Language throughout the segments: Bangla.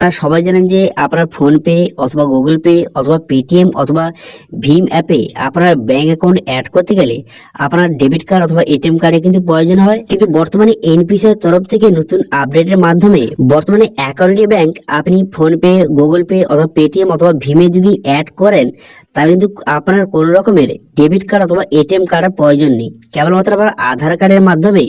আপনারা সবাই জানেন যে আপনার ফোনপে অথবা গুগল পে অথবা পেটিএম অথবা ভীম অ্যাপে আপনার ব্যাংক অ্যাকাউন্ট অ্যাড করতে গেলে আপনার ডেবিট কার্ড অথবা এটিএম কার্ডে কিন্তু প্রয়োজন হয়। কিন্তু বর্তমানে এনপিসিআই তরফ থেকে নতুন আপডেটের মাধ্যমে বর্তমানে অ্যাকাউন্টে ব্যাংক আপনি ফোনপে গুগল পে অথবা পেটিএম অথবা ভীমে যদি অ্যাড করেন তাহলে কিন্তু আপনার কোন রকমের ডেবিট কার্ড অথবা এটিএম কার্ডের প্রয়োজন নেই। কেবলমাত্র আপনার আধার কার্ডের মাধ্যমে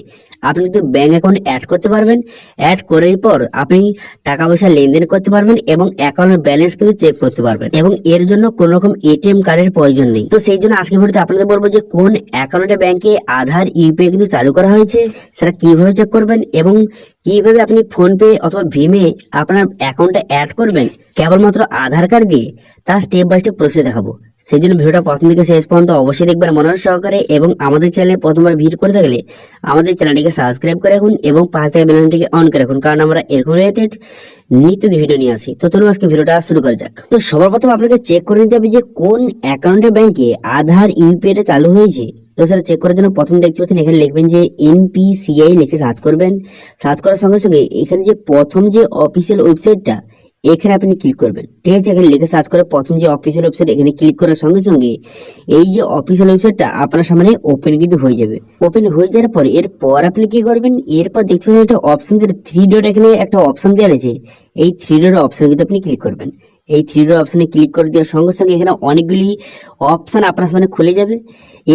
আপনি কিন্তু ব্যাংক অ্যাকাউন্ট অ্যাড করতে পারবেন। অ্যাড করার পর আপনি টাকা পয়সা লেনদেন করতে পারবেন এবং অ্যাকাউন্টের ব্যালেন্স কিন্তু চেক করতে পারবেন এবং এর জন্য কোন রকম এটিএম কার্ডের প্রয়োজন নেই। তো সেই জন্য আজকের ভিডিওতে আপনাদের বলবো যে কোন অ্যাকাউন্টে ব্যাংকে আধার ইউপিআই কিন্তু চালু করা হয়েছে সেটা কিভাবে চেক করবেন এবং কিভাবে আপনি ফোনপে অথবা ভীমে আপনার অ্যাকাউন্টটা অ্যাড করবেন কেবলমাত্র আধার কার্ড দিয়ে, তার স্টেপ বাই স্টেপ প্রসেস দেখাবো। সেই জন্য ভিডিওটা প্রথম থেকে শেষ পর্যন্ত অবশ্যই দেখবেন মনোযোগ সহকারে এবং আমাদের চ্যানেলে প্রথমবার ভিজিট করে থাকলে আমাদের চ্যানেলটিকে সাবস্ক্রাইব করে রাখুন এবং পাশ থেকে বেল আইকনটিকে অন করে রাখুন, কারণ আমরা এরকম রিলেটেড নিত্য ভিডিও নিয়ে আসি। তো চলুন আজকে ভিডিওটা শুরু করা যাক। তো সবার প্রথম আপনাকে চেক করে নিতে হবে যে কোন অ্যাকাউন্টে ব্যাংকে আধার ইউপিআইটা চালু হয়েছে। তো সেটা চেক করার জন্য প্রথম দেখতে পাচ্ছেন এখানে লিখবেন যে এনপিসিআই লিখে সার্চ করবেন। সার্চ করার সঙ্গে সঙ্গে এখানে যে প্রথম যে অফিসিয়াল ওয়েবসাইটটা এখানে আপনি ক্লিক করবেন। ঠিক আছে, এখানে লিখে সার্চ করে প্রথম যে অফিসিয়াল ওয়েবসাইট এখানে ক্লিক করার সঙ্গে সঙ্গে এই যে অফিসিয়াল ওয়েবসাইটটা আপনার সামনে ওপেন কিন্তু হয়ে যাবে। ওপেন হয়ে যাওয়ার পর এরপর আপনি কি করবেন, এরপর দেখতে পাচ্ছেন একটা অপশন দিয়ে থ্রি ডট, এখানে একটা অপশন দেওয়া রয়েছে। এই থ্রি ডট অপশন কিন্তু আপনি ক্লিক করবেন। এই থ্রি ডট অপশনে ক্লিক করে দেওয়ার সঙ্গে সঙ্গে এখানে অনেকগুলি অপশন আপনার সামনে খুলে যাবে।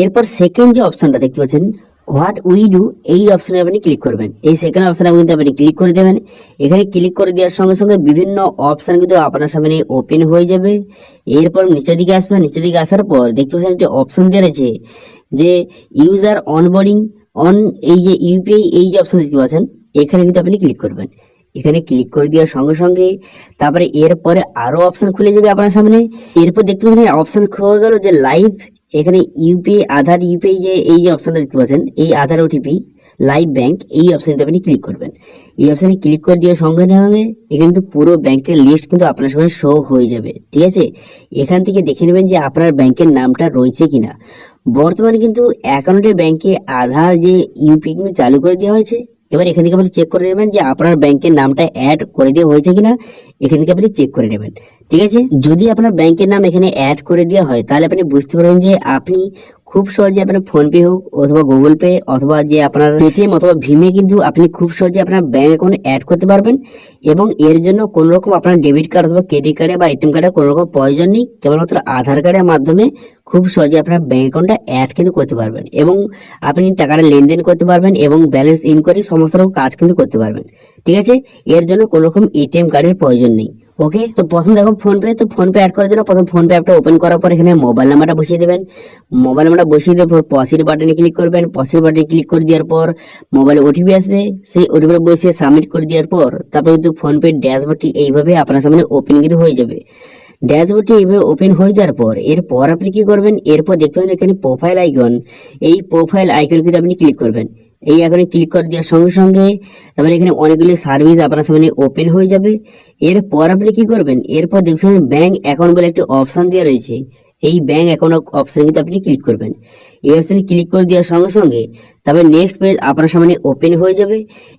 এরপর সেকেন্ড যে অপশনটা দেখতে পাচ্ছেন হোয়াট উই ডু, এই অপশনে আপনি ক্লিক করবেন। এই সেকেন্ড অপশনে কিন্তু আপনি ক্লিক করে দেবেন। এখানে ক্লিক করে দেওয়ার সঙ্গে সঙ্গে বিভিন্ন অপশন কিন্তু আপনার সামনে ওপেন হয়ে যাবে। এরপর নিচের দিকে আসবেন। নিচের দিকে আসার পর দেখতে পাচ্ছেন একটি অপশন দেওয়া রয়েছে যে ইউজার অনবোর্ডিং অন, এই যে ইউপিআই এই যে অপশন দেখতে পাচ্ছেন এখানে কিন্তু আপনি ক্লিক করবেন। এখানে ক্লিক করে দেওয়ার সঙ্গে সঙ্গে তারপরে এরপরে আরো অপশন খুলে যাবে আপনার সামনে। এরপর দেখতে পাচ্ছেন অপশন খুলে গেল যে লাইভ, এখানে ইউপিআই আধার ইউপিআই যে এই যে অপশনটা দেখতে পাচ্ছেন এই আধার ওটিপি লাইভ ব্যাংক, এই অপশনটা আপনি ক্লিক করবেন। এই অপশনে ক্লিক করে দেওয়ার সঙ্গে সঙ্গে এখানে কিন্তু পুরো ব্যাংকের লিস্ট কিন্তু আপনার সামনে শো হয়ে যাবে। ঠিক আছে, এখান থেকে দেখে নেবেন যে আপনার ব্যাংকের নামটা রয়েছে কিনা। বর্তমানে কিন্তু অ্যাকাউন্টে ব্যাংকে আধার যে ইউপিআই কিন্তু চালু করে দেওয়া হয়েছে। এবার এখান থেকে আপনি চেক করে নেবেন যে আপনার ব্যাংকের নামটা অ্যাড করে দেওয়া হয়েছে কিনা, এখান থেকে আপনি চেক করে নেবেন। ঠিক আছে, যদি আপনার ব্যাংকের নাম এখানে অ্যাড করে দেওয়া হয় তাহলে আপনি বুঝতে পারবেন যে আপনি খুব সহজে আপনার ফোনপে হোক অথবা গুগল পে অথবা যে আপনার পেটিএম অথবা ভীমে কিন্তু আপনি খুব সহজে আপনার ব্যাংক অ্যাকাউন্টে অ্যাড করতে পারবেন এবং এর জন্য কোনো রকম আপনার ডেবিট কার্ড অথবা ক্রেডিট কার্ডে বা এটিএম কার্ডে কোনো রকম প্রয়োজন নেই। কেবলমাত্র আধার কার্ডের মাধ্যমে খুব সহজে আপনার ব্যাংক অ্যাকাউন্টটা অ্যাড কিন্তু করতে পারবেন এবং আপনি টাকাটা লেনদেন করতে পারবেন এবং ব্যালেন্স ইনকোয়ারি সমস্ত রকম কাজ কিন্তু করতে পারবেন। ঠিক আছে, এর জন্য কোনো রকম এটিএম কার্ডের প্রয়োজন নেই। ওকে, তো প্রথম দেখো ফোনপে। তো ফোনপে অ্যাড করার জন্য প্রথম ফোনপে অ্যাপটা ওপেন করার পর এখানে মোবাইল নাম্বারটা বসিয়ে দেবেন। মোবাইল নাম্বারটা বসিয়ে দেওয়ার পর পসিড বাটনে ক্লিক করবেন। পসিড বাটনে ক্লিক করে দেওয়ার পর মোবাইলে ওটিপি আসবে, সেই ওটিপি বসিয়ে সাবমিট করে দেওয়ার পর তারপর কিন্তু ফোনপে ড্যাশবোর্ডটি এইভাবে আপনার সামনে ওপেন কিন্তু হয়ে যাবে। ড্যাশবোর্ডটি এইভাবে ওপেন হয়ে যাওয়ার পর এরপর আপনি কি করবেন, এরপর দেখতে পাবেন এখানে প্রোফাইল আইকন, এই প্রোফাইল আইকন কিন্তু আপনি ক্লিক করবেন। এই আইকনে ক্লিক করে দেওয়ার সঙ্গে সঙ্গে তারপরে এখানে অনেকগুলি সার্ভিস আপনার সামনে ওপেন হয়ে যাবে। এরপর আপনি কি করবেন, এরপর দেখছেন ব্যাংক অ্যাকাউন্ট বলে একটি অপশন দেওয়া রয়েছে। এই ব্যাংক অ্যাকাউন্ট অপশন কিন্তু আপনি ক্লিক করবেন। এই অপশনে ক্লিক করে দেওয়ার সঙ্গে সঙ্গে তারপরে নেক্সট পেজ আপনার সামনে ওপেন হয়ে যাবে।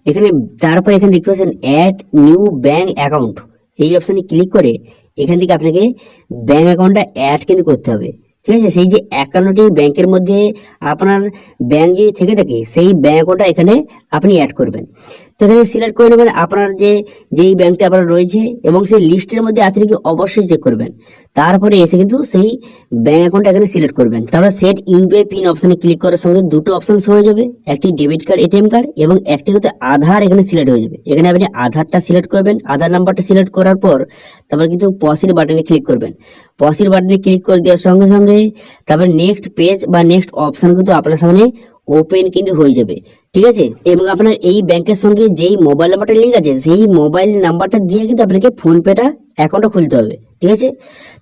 এখানে তারপর এখানে দেখতে পাচ্ছেন অ্যাড নিউ ব্যাংক অ্যাকাউন্ট, এই অপশনে ক্লিক করে এখান থেকে আপনাকে ব্যাংক অ্যাকাউন্টটা অ্যাড কিন্তু করতে হবে। ঠিক আছে, সেই যে অ্যাকাউন্টটি ব্যাংকের মধ্যে আপনার ব্যাংক যদি থেকে থাকে সেই ব্যাংক অ্যাকাউন্টটা এখানে আপনি অ্যাড করবেন। তো এখানে সিলেক্ট করে নেবেন আপনার যেই ব্যাংকটা আপনার রয়েছে এবং সেই লিস্টের মধ্যে আছে নাকি অবশ্যই চেক করবেন। তারপরে এসে কিন্তু সেই ব্যাংক অ্যাকাউন্টটা এখানে সিলেক্ট করবেন। তারপরে সেট ইউপিআই পিন অপশনে ক্লিক করার সঙ্গে দুটো অপশন হয়ে যাবে, একটি ডেবিট কার্ড এটিএম কার্ড এবং একটি হচ্ছে আধার এখানে সিলেক্ট হয়ে যাবে। এখানে আপনি আধারটা সিলেক্ট করবেন। আধার নাম্বারটা সিলেক্ট করার পর তারপর কিন্তু পসিড বাটনে ক্লিক করবেন। পসিড বাটনে ক্লিক করে দেওয়ার সঙ্গে সঙ্গে তারপর নেক্সট পেজ বা নেক্সট অপশন কিন্তু আপনার সামনে ওপেন কিন্তু হয়ে যাবে। ঠিক আছে, এবং আপনার এই ব্যাংকের সঙ্গে যেই মোবাইল নাম্বারটা লিঙ্ক আছে সেই মোবাইল নাম্বারটা দিয়ে কিন্তু আপনাকে ফোনপেটা অ্যাকাউন্টটা খুলতে হবে। ঠিক আছে,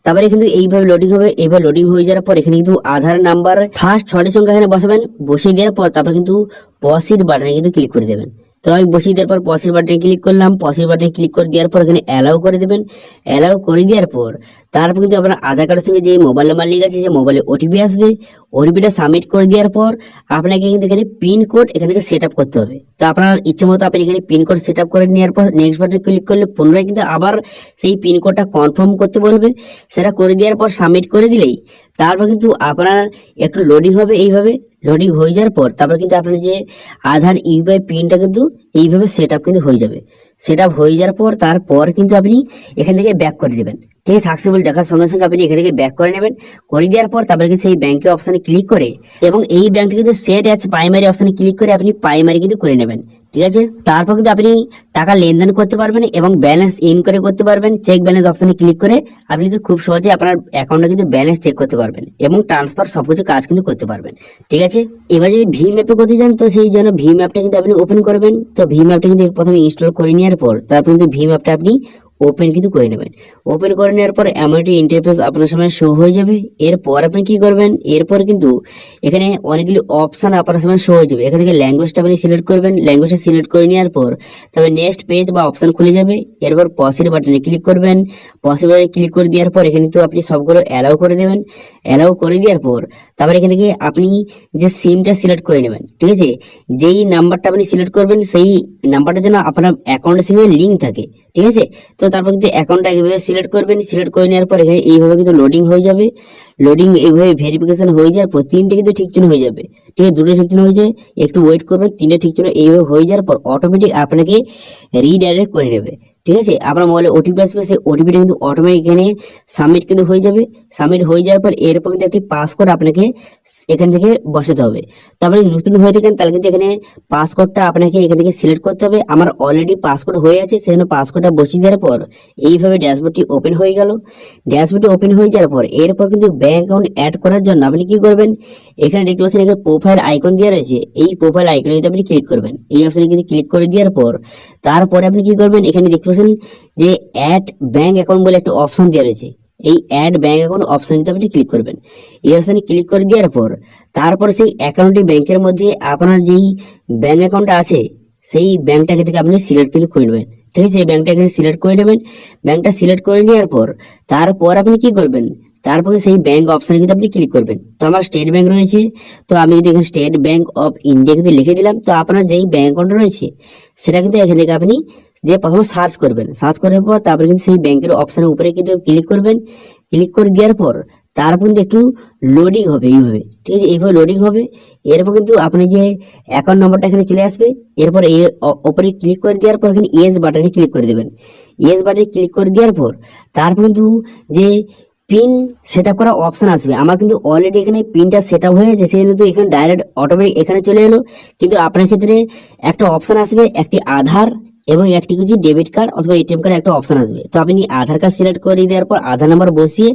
তারপরে কিন্তু এইভাবে লোডিং হবে। এইভাবে লোডিং হয়ে যাওয়ার পর এখানে কিন্তু আধার নাম্বার ফার্স্ট 6টি সংখ্যা এখানে বসাবেন। বসিয়ে দেওয়ার পর তারপর কিন্তু পসিড বাটনে কিন্তু ক্লিক করে দেবেন। তো আমি বসিয়ে দেওয়ার পর পসের বাটনে ক্লিক করলাম। পসের বাটনে ক্লিক করে দেওয়ার পর এখানে অ্যালাউ করে দেবেন। অ্যালাউ করে দেওয়ার পর তারপর কিন্তু আপনার আধার কার্ডের সঙ্গে যে মোবাইল নাম্বার লিঙ্ক আছে, যে মোবাইলে ওটিপি আসবে, ওটিপিটা সাবমিট করে দেওয়ার পর আপনাকে কিন্তু এখানে পিন কোড এখান থেকে সেট আপ করতে হবে। তো আপনার ইচ্ছে মতো আপনি এখানে পিন কোড সেট আপ করে নেওয়ার পর নেক্সট বাটনে ক্লিক করলে পুনরায় কিন্তু আবার সেই পিন কোডটা কনফার্ম করতে বলবে। সেটা করে দেওয়ার পর সাবমিট করে দিলেই তারপর কিন্তু আপনার একটু লোডিং হবে। এইভাবে লোডিং হয়ে যাওয়ার পর তারপর কিন্তু আপনার যে আধার ইউপিআই পিনটা কিন্তু এইভাবে সেট আপ কিন্তু হয়ে যাবে। সেট আপ হয়ে যাওয়ার পর তারপর কিন্তু আপনি এখান থেকে ব্যাক করে দেবেন। ঠিক আছে, সাকসেসফুল দেখার সঙ্গে সঙ্গে আপনি এখান থেকে ব্যাক করে নেবেন। করে দেওয়ার পর তারপরে কিন্তু সেই ব্যাংকের অপশানে ক্লিক করে এবং এই ব্যাংকটা কিন্তু সেট অ্যাজ প্রাইমারি অপশানে ক্লিক করে আপনি প্রাইমারি কিন্তু করে নেবেন। ঠিক আছে, তারপর কিন্তু আপনি টাকা লেনদেন করতে পারবেন এবং ব্যালেন্স ইনকোয়ারি করতে পারবেন। চেক ব্যালেন্স অপশানে ক্লিক করে আপনি কিন্তু খুব সহজে আপনার অ্যাকাউন্টে কিন্তু ব্যালেন্স চেক করতে পারবেন এবং ট্রান্সফার সবকিছু কাজ কিন্তু করতে পারবেন। ঠিক আছে, এবার যদি ভীম অ্যাপে করতে চান তো সেই জন্য ভীম অ্যাপটা কিন্তু আপনি ওপেন করবেন। তো ভীম অ্যাপটা কিন্তু প্রথমে ইনস্টল করে নেওয়ার পর তারপর কিন্তু ভীম অ্যাপটা আপনি ওপেন কিন্তু করে নেবেন। ওপেন করে নেওয়ার পর এমন একটি ইন্টারফেস আপনার সামনে শো হয়ে যাবে। এরপর আপনি কি করবেন, এরপর কিন্তু এখানে অনেকগুলি অপশন আপনার সামনে শো হয়ে যাবে। এখান থেকে ল্যাঙ্গুয়েজটা আপনি সিলেক্ট করবেন। ল্যাঙ্গুয়েজটা সিলেক্ট করে নেওয়ার পর তবে নেক্সট পেজ বা অপশন খুলে যাবে। এরপর পসের বাটনে ক্লিক করবেন। পসের বাটনে ক্লিক করে দেওয়ার পর এখানে তো আপনি সবগুলো অ্যালাউ করে দেবেন। অ্যালাউ করে দেওয়ার পর তারপরে এখান থেকে আপনি যে সিমটা সিলেক্ট করে নেবেন। ঠিক আছে, যেই নাম্বারটা আপনি সিলেক্ট করবেন সেই নাম্বারটা যেন আপনার অ্যাকাউন্টের সঙ্গে লিঙ্ক থাকে। ঠিক আছে, তো তারপর কিন্তু অ্যাকাউন্টটা এইভাবে সিলেক্ট করবেন। সিলেক্ট করে নেওয়ার পর এখানে এইভাবে কিন্তু লোডিং হয়ে যাবে। লোডিং এইভাবে ভেরিফিকেশন হয়ে যাওয়ার পর তিনটে কিন্তু ঠিক চিহ্ন হয়ে যাবে। ঠিক আছে, দুটো ঠিক চিহ্ন হয়ে যায়, একটু ওয়েট করবেন। তিনটে ঠিক চিহ্ন এইভাবে হয়ে যাওয়ার পর অটোমেটিক আপনাকে রিডাইরেক্ট করে নেবে। ঠিক আছে, আপনার মোবাইলে ওটিপি আসবে, সেই ওটিপিটা কিন্তু অটোমেটিক এখানে সাবমিট কিন্তু হয়ে যাবে। সাবমিট হয়ে যাওয়ার পর এরপর কিন্তু একটি পাসকোড আপনাকে এখান থেকে বসাতে হবে। তারপরে নতুন হয়ে থাকেন তাহলে কিন্তু এখানে পাসকোডটা আপনাকে এখান থেকে সিলেক্ট করতে হবে। আমার অলরেডি পাসকোড হয়ে আছে, সেজন্য পাসকোডটা বসিয়ে দেওয়ার পর এইভাবে ড্যাশবোর্ডটি ওপেন হয়ে গেল। ড্যাশবোর্ডটি ওপেন হয়ে যাওয়ার পর এরপর কিন্তু ব্যাংক অ্যাকাউন্ট অ্যাড করার জন্য আপনি কি করবেন, এখানে দেখতে পাচ্ছেন এখানে প্রোফাইল আইকন দেওয়া রয়েছে। এই প্রোফাইল আইকনে যদি আপনি ক্লিক করবেন, এই অপশনে কিন্তু ক্লিক করে দেওয়ার পর তারপরে আপনি কি করবেন, এখানে দেখতে পাচ্ছেন যে অ্যাড ব্যাংক অ্যাকাউন্ট বলে একটা অপশন দেওয়া রয়েছে। এই অ্যাড ব্যাংক অ্যাকাউন্ট অপশন যদি আপনি ক্লিক করবেন, এই অপশনে ক্লিক করে দেওয়ার পর তারপর সেই অ্যাকাউন্টটি ব্যাংকের মধ্যে আপনার যেই ব্যাংক অ্যাকাউন্টটা আছে সেই ব্যাংকটাকে থেকে আপনি সিলেক্ট কিন্তু করে নেবেন। ঠিক আছে, এই ব্যাংকটা এখানে সিলেক্ট করে নেবেন। ব্যাংকটা সিলেক্ট করে নেওয়ার পর তারপর আপনি কি করবেন, তারপরে সেই ব্যাংক অপশনে কিন্তু আপনি ক্লিক করবেন। তো আমার স্টেট ব্যাংক রয়েছে, তো আমি যদি এখানে স্টেট ব্যাংক অফ ইন্ডিয়া কিন্তু লিখে দিলাম। তো আপনার যেই ব্যাংক অ্যাকাউন্ট রয়েছে সেটা কিন্তু এখান থেকে আপনি যে প্রথমে সার্চ করবেন। সার্চ করার পর তারপরে কিন্তু সেই ব্যাংকের অপশনের উপরে কিন্তু ক্লিক করবেন। ক্লিক করে দেওয়ার পর তারপর কিন্তু একটু লোডিং হবে এইভাবে। ঠিক আছে, এইভাবে লোডিং হবে। এরপর কিন্তু আপনি যে অ্যাকাউন্ট নম্বরটা এখানে চলে আসবে। এরপর এই ওপরে ক্লিক করে দেওয়ার পর এখানে ইয়েস বাটনে ক্লিক করে দেবেন। ইয়েস বাটনে ক্লিক করে দেওয়ার পর তারপর কিন্তু যে পিন সেট আপ করা অপশন আসবে। আমার কিন্তু অলরেডি এখানে পিনটা সেট আপ হয়ে গেছে, সেই কিন্তু এখানে ডাইরেক্ট অটোমেটিক এখানে চলে এলো। কিন্তু আপনার ক্ষেত্রে একটা অপশন আসবে, একটি আধার এবং একটি কিছু ডেবিট কার্ড অথবা এটিএম কার্ড একটা অপশন আসবে। তো আপনি আধার কার্ড সিলেক্ট করে দেওয়ার পর আধার নাম্বার বসিয়ে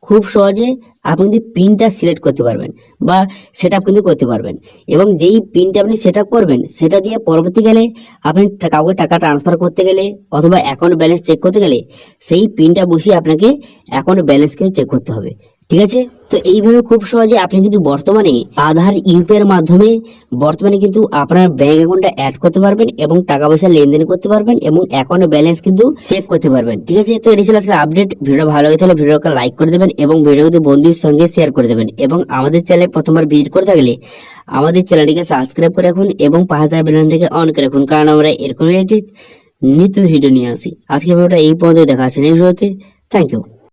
খুব সহজে আপনি কিন্তু পিনটা সিলেক্ট করতে পারবেন বা সেট আপ কিন্তু করতে পারবেন। এবং যেই পিনটা আপনি সেট আপ করবেন সেটা দিয়ে পরবর্তীকালে আপনি কাউকে টাকা ট্রান্সফার করতে গেলে অথবা অ্যাকাউন্ট ব্যালেন্স চেক করতে গেলে সেই পিনটা বসিয়ে আপনাকে অ্যাকাউন্ট ব্যালেন্সকে চেক করতে হবে। ঠিক আছে, তো এইভাবে খুব সহজে আপনি কিন্তু বর্তমানে আধার ইউপিআই এর মাধ্যমে বর্তমানে কিন্তু আপনার ব্যাংক অ্যাকাউন্টটা অ্যাড করতে পারবেন এবং টাকা পয়সা লেনদেন করতে পারবেন এবং অ্যাকাউন্ট ব্যালেন্স কিন্তু চেক করতে পারবেন। ঠিক আছে, তো এটি ছিল আজকে আপডেট। ভিডিও ভালো লাগে তাহলে ভিডিওকে লাইক করে দেবেন এবং ভিডিওটি বন্ধুদের সঙ্গে শেয়ার করে দেবেন। এবং আমাদের চ্যানেলে প্রথমবার ভিজিট করে থাকলে আমাদের চ্যানেলটিকে সাবস্ক্রাইব করে রাখুন এবং পাশে থাকা বেল আইকনটিকে অন করে রাখুন, কারণ আমরা এরকম রিলেটেড নিত্য ভিডিও নিয়ে আসি। আজকে ভিডিওটা এই পর্যন্ত দেখা আছে নেক্সট ভিডিওতে। Thank you.